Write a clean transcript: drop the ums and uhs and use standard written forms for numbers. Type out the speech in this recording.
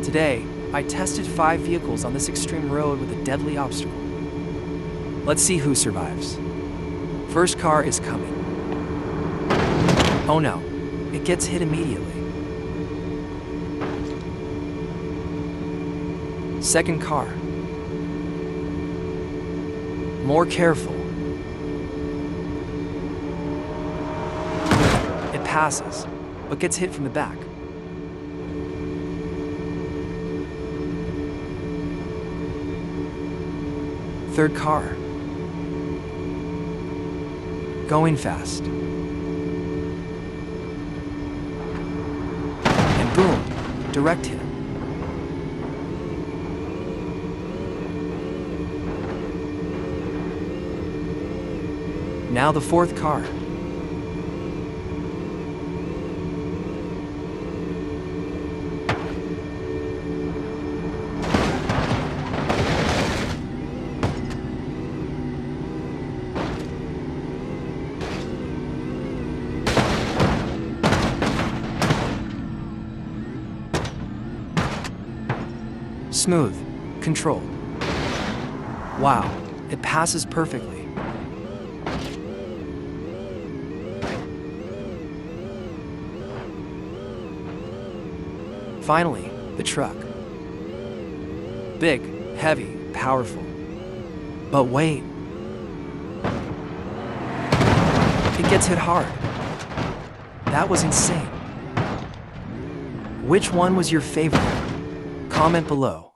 Today, I tested 5 vehicles on this extreme road with a deadly obstacle. Let's see who survives. First car is coming. Oh no, it gets hit immediately. Second car. More careful. It passes, but gets hit from the back. Third car. Going fast. And boom, direct hit. Now the fourth car. Smooth, controlled. Wow, it passes perfectly. Finally, the truck. Big, heavy, powerful. But wait. It gets hit hard. That was insane. Which one was your favorite? Comment below.